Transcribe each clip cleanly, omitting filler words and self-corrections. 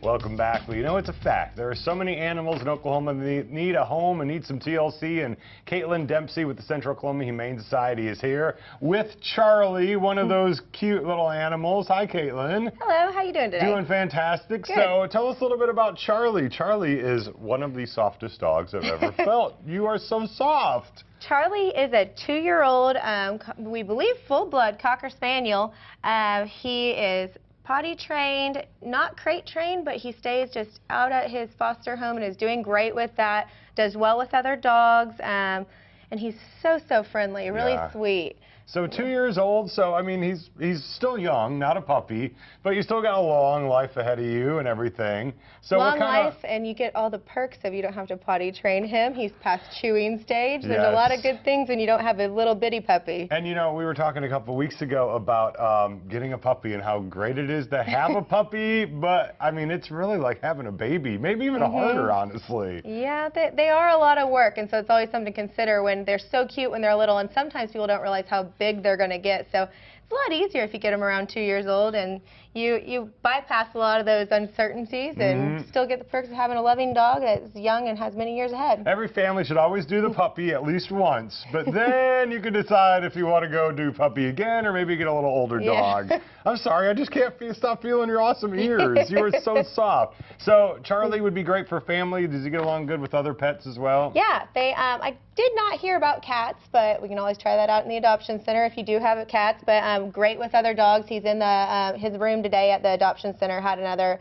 Welcome back. Well, you know, it's a fact. There are so many animals in Oklahoma that need a home and need some TLC, and Caitlin Dempsey with the Central Oklahoma Humane Society is here with Charlie, one of those cute little animals. Hi, Caitlin. Hello, how you doing today? Doing fantastic. Good. So tell us a little bit about Charlie. Charlie is one of the softest dogs I've ever felt. You are so soft. Charlie is a 2-year-old, we believe full-blood Cocker Spaniel. He is potty trained, not crate trained, but he stays just out at his foster home and is doing great with that, does well with other dogs, and he's so friendly, really sweet. So 2 years old, so I mean he's still young, not a puppy, but you still got a long life ahead of you and everything. So long life, and you get all the perks of you don't have to potty train him. He's past chewing stage. There's a lot of good things when you don't have a little bitty puppy. And you know, we were talking a couple weeks ago about getting a puppy and how great it is to have a puppy, but I mean it's really like having a baby, maybe even harder, honestly. Yeah, they are a lot of work, and so it's always something to consider when they're so cute when they're little, and sometimes people don't realize how big they're going to get. So it's a lot easier if you get them around 2 years old, and you bypass a lot of those uncertainties and still get the perks of having a loving dog that's young and has many years ahead. Every family should always do the puppy at least once, but then you can decide if you want to go do puppy again or maybe get a little older dog. I'm sorry, I just can't stop feeling your awesome ears. You are so soft. So Charlie would be great for family. Does he get along good with other pets as well? Yeah, I did not hear about cats, but we can always try that out in the adoption center if you do have cats. But great with other dogs. He's in his room today at the adoption center. Had another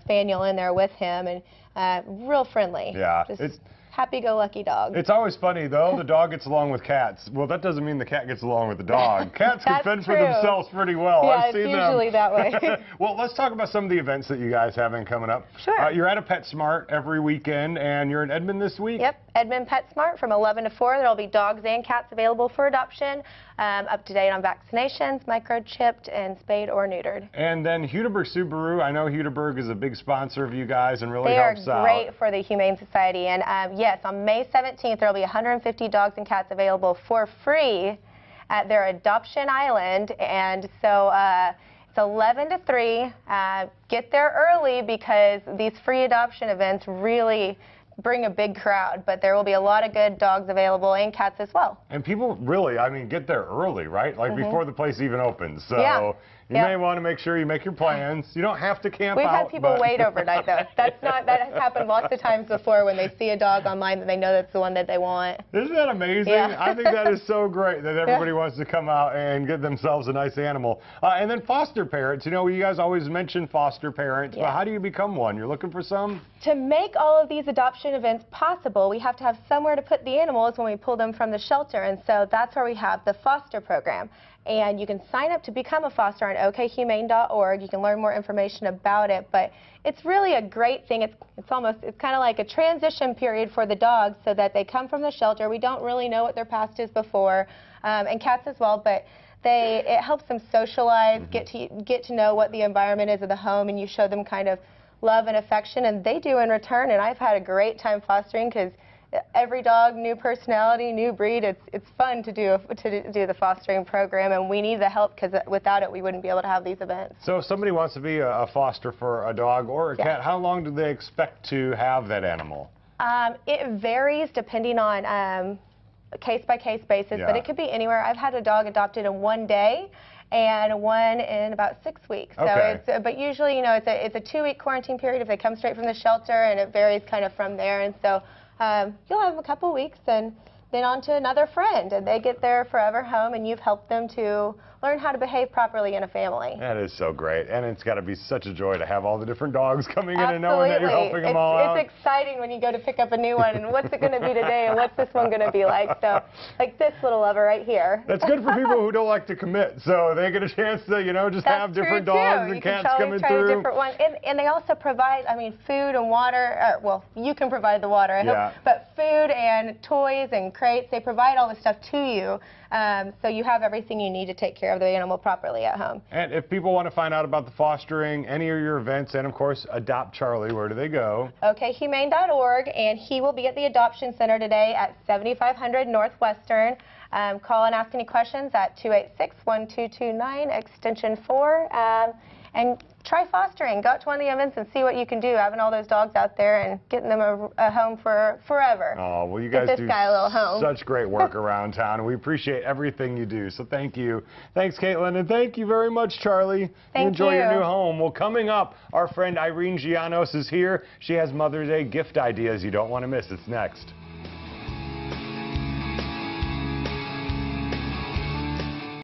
spaniel in there with him, and real friendly. Yeah, just happy-go-lucky dog. It's always funny, though, the dog gets along with cats. Well, that doesn't mean the cat gets along with the dog. Cats can fend for themselves pretty well. Yeah, I've seen it's usually that way. Well, let's talk about some of the events that you guys have coming up. Sure. You're at a PetSmart every weekend, and you're in Edmond this week? Yep, Edmond PetSmart from 11 to 4. There will be dogs and cats available for adoption, up to date on vaccinations, microchipped, and spayed or neutered. And then Hudiburg Subaru. I know Hudiburg is a big sponsor of you guys and really helps out. They are great for the Humane Society. And yes, on May 17th, there will be 150 dogs and cats available for free at their adoption island. And so it's 11 to 3. Get there early because these free adoption events really bring a big crowd, but there will be a lot of good dogs available and cats as well. And people really, I mean, get there early, right? Like before the place even opens. So you may want to make sure you make your plans. You don't have to camp out. We've had people wait overnight, though. That has happened lots of times before when they see a dog online that they know that's the one that they want. Isn't that amazing? Yeah. I think that is so great that everybody wants to come out and get themselves a nice animal. And then foster parents. You know, you guys always mention foster parents, but how do you become one? You're looking for some? To make all of these adoption events possible, we have to have somewhere to put the animals when we pull them from the shelter, and so that's where we have the foster program. And you can sign up to become a foster on okhumane.org. You can learn more information about it, but it's really a great thing. It's kind of like a transition period for the dogs so that they come from the shelter. We don't really know what their past is before, and cats as well, but it helps them socialize, get to know what the environment is of the home, and you show them kind of love and affection, and they do in return. And I've had a great time fostering because every dog, new personality, new breed. It's fun to do the fostering program, and we need the help because without it we wouldn't be able to have these events. So if somebody wants to be a foster for a dog or a cat, how long do they expect to have that animal? It varies depending on a case-by-case basis, but it could be anywhere. I've had a dog adopted in 1 day and one in about 6 weeks. Okay. So but usually, you know, it's a 2-week quarantine period if they come straight from the shelter, and it varies kind of from there. And so you'll have them a couple weeks, and then on to another friend, and they get their forever home, and you've helped them to learn how to behave properly in a family. That is so great, and it's got to be such a joy to have all the different dogs coming in and knowing that you're helping them all out. It's exciting when you go to pick up a new one, and what's it going to be today, and what's this one going to be like? So, like this little lover right here. That's good for people who don't like to commit, so they get a chance to, you know, just have different dogs and cats coming through. A different one. And they also provide, I mean, food and water. Well, you can provide the water, I hope, but food and toys and crates, they provide all this stuff to you, so you have everything you need to take care of the animal properly at home. And if people want to find out about the fostering, any of your events, and of course Adopt Charlie, where do they go? okhumane.org, and he will be at the Adoption Center today at 7500 Northwestern. Call and ask any questions at 286-1229, extension 4. and try fostering. Go out to one of the events and see what you can do, having all those dogs out there and getting them a home for forever. Oh, well, you guys Get do this guy a little home. such great work around town, and we appreciate everything you do. So thank you. Thanks, Caitlin, and thank you very much, Charlie. Enjoy your new home. Well, coming up, our friend Irene Gianos is here. She has Mother's Day gift ideas you don't want to miss. It's next.